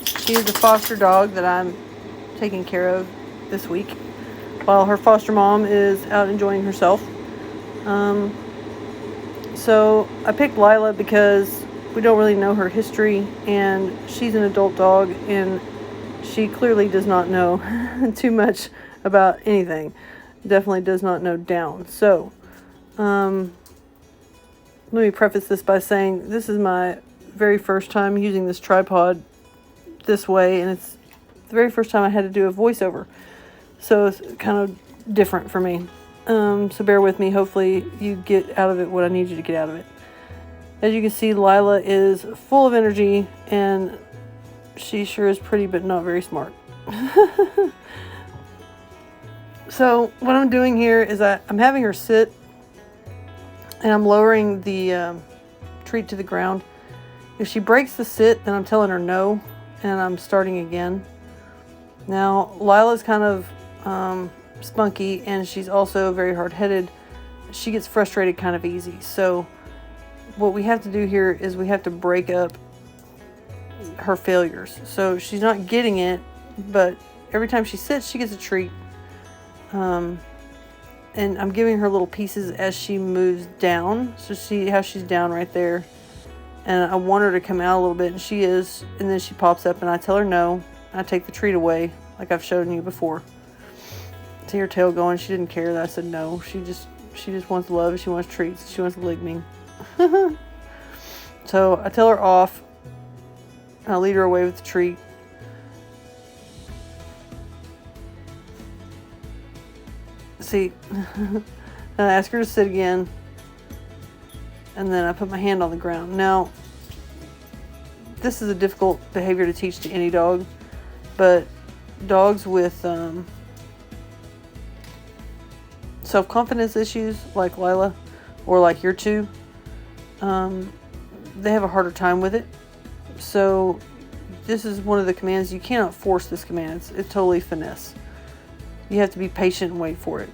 She is a foster dog that I'm taking care of this week while her foster mom is out enjoying herself. So I picked Lilah because we don't really know her history, and she's an adult dog, and she clearly does not know too much about anything. Definitely does not know down. So, let me preface this by saying this is my very first time using this tripod this way, and it's the very first time I had to do a voiceover. So it's kind of different for me. So bear with me. Hopefully you get out of it what I need you to get out of it. As you can see, Lilah is full of energy, and she sure is pretty, but not very smart. So what I'm doing here is I'm having her sit, and I'm lowering the treat to the ground. If she breaks the sit, then I'm telling her no, and I'm starting again. Now, Lilah's kind of spunky, and she's also very hard-headed. She gets frustrated kind of easy. So what we have to do here is we have to break up her failures. So she's not getting it, but every time she sits, she gets a treat. And I'm giving her little pieces as she moves down. So see how she's down right there. And I want her to come out a little bit, and she is. And then she pops up, and I tell her no. I take the treat away, like I've shown you before. See her tail going. She didn't care that I said no. She just wants love. She wants treats. She wants to lick me. So I tell her off. I lead her away with the treat. See, and I ask her to sit again, and then I put my hand on the ground. Now, this is a difficult behavior to teach to any dog, but dogs with self-confidence issues like Lilah, or like your two, they have a harder time with it. So this is one of the commands. You cannot force this command. It's totally finesse. You have to be patient and wait for it.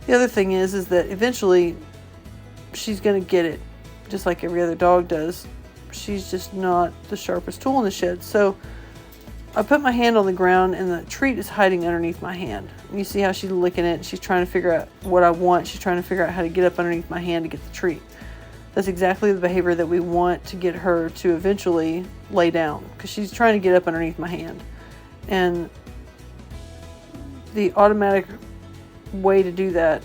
The other thing is that eventually she's going to get it, just like every other dog does. She's just not the sharpest tool in the shed. So I put my hand on the ground, and the treat is hiding underneath my hand. You see how she's licking it? She's trying to figure out what I want. She's trying to figure out how to get up underneath my hand to get the treat. That's exactly the behavior that we want to get her to eventually lay down, because she's trying to get up underneath my hand. And the automatic way to do that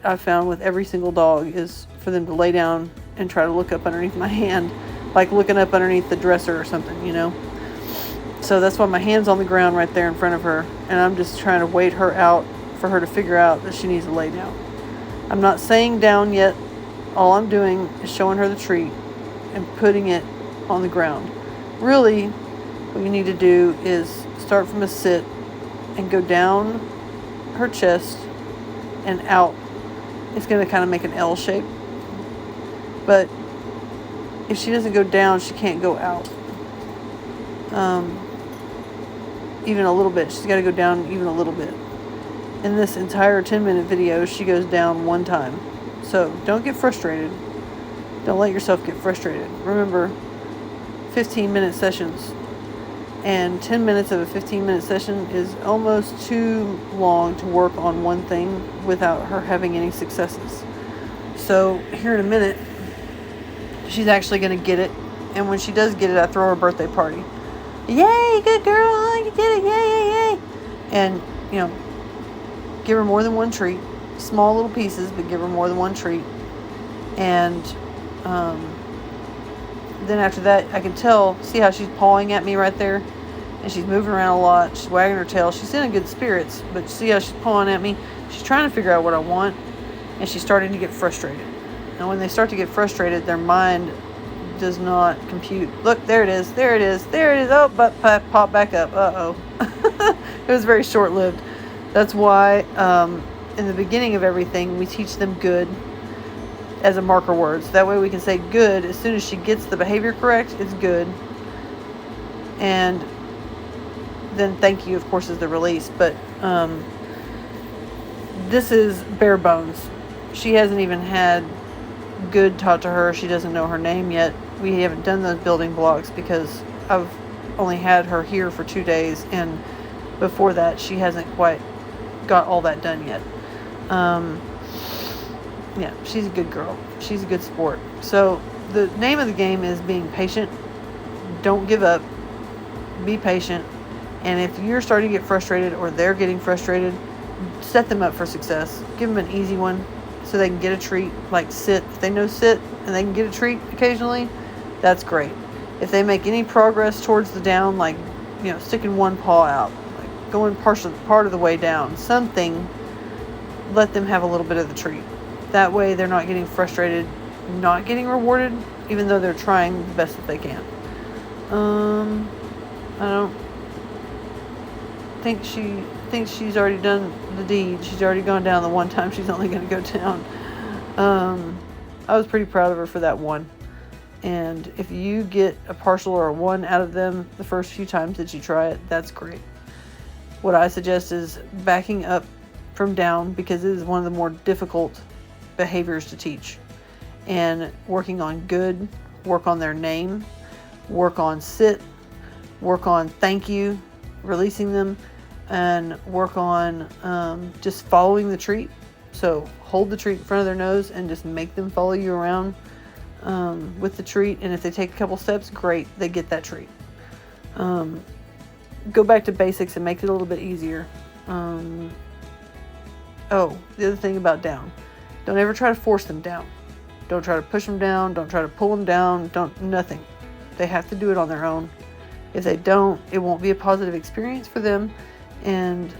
I found with every single dog is for them to lay down and try to look up underneath my hand, like looking up underneath the dresser or something, you know. So that's why my hand's on the ground right there in front of her, and I'm just trying to wait her out for her to figure out that she needs to lay down. I'm not saying down yet. All I'm doing is showing her the treat and putting it on the ground. Really, what you need to do is start from a sit and go down her chest and out. It's going to kind of make an L shape. But if she doesn't go down, she can't go out. Even a little bit. She's got to go down even a little bit. In this entire 10-minute video, she goes down one time. So don't get frustrated. Don't let yourself get frustrated. Remember, 15-minute sessions. And 10 minutes of a 15-minute session is almost too long to work on one thing without her having any successes. So here in a minute, she's actually going to get it. And when she does get it, I throw her a birthday party. Yay, good girl, you did it, yay, yay, yay. And, you know, give her more than one treat. Small little pieces, but give her more than one treat. And then after that, I can tell, see how she's pawing at me right there? And she's moving around a lot. She's wagging her tail. She's in good spirits, but see how she's pawing at me? She's trying to figure out what I want, and she's starting to get frustrated. And when they start to get frustrated, their mind does not compute. Look, there it is, there it is, there it is. Oh, but pop back up. Uh-oh. It was very short-lived. That's why in the beginning of everything, we teach them good as a marker words. That way we can say good as soon as she gets the behavior correct. It's good. And then thank you, of course, is the release. But this is bare bones. She hasn't even had good taught to her. She doesn't know her name yet. We haven't done those building blocks because I've only had her here for 2 days, and before that she hasn't quite got all that done yet. Yeah, she's a good girl. She's a good sport. So the name of the game is being patient. Don't give up. Be patient. And if you're starting to get frustrated or they're getting frustrated, set them up for success. Give them an easy one so they can get a treat, like sit. If they know sit and they can get a treat occasionally, that's great. If they make any progress towards the down, like, sticking one paw out, like going part of the way down, something, let them have a little bit of the treat. That way they're not getting frustrated, not getting rewarded, even though they're trying the best that they can. I don't think she thinks she's already done the deed. She's already gone down the one time she's only going to go down. I was pretty proud of her for that one. And if you get a partial or a 1 out of them the first few times that you try it, that's great. What I suggest is backing up from down, because it is one of the more difficult behaviors to teach, and working on good, work on their name, work on sit, work on thank you, releasing them, and work on just following the treat. So hold the treat in front of their nose and just make them follow you around with the treat. And if they take a couple steps, great, they get that treat. Go back to basics and make it a little bit easier. The other thing about down, don't ever try to force them down. Don't try to push them down. Don't try to pull them down. Nothing. They have to do it on their own. If they don't, it won't be a positive experience for them. And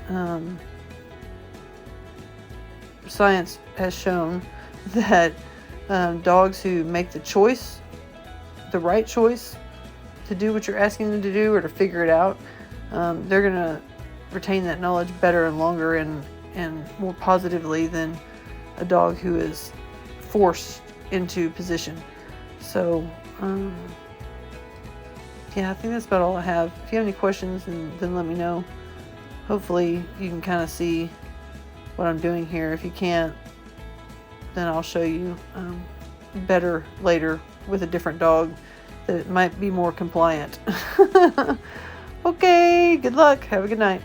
science has shown that dogs who make the right choice to do what you're asking them to do or to figure it out, they're going to retain that knowledge better and longer and more positively than a dog who is forced into position. So, I think that's about all I have. If you have any questions, then let me know. Hopefully you can kind of see what I'm doing here. If you can't, then I'll show you better later with a different dog that might be more compliant. Okay, good luck. Have a good night.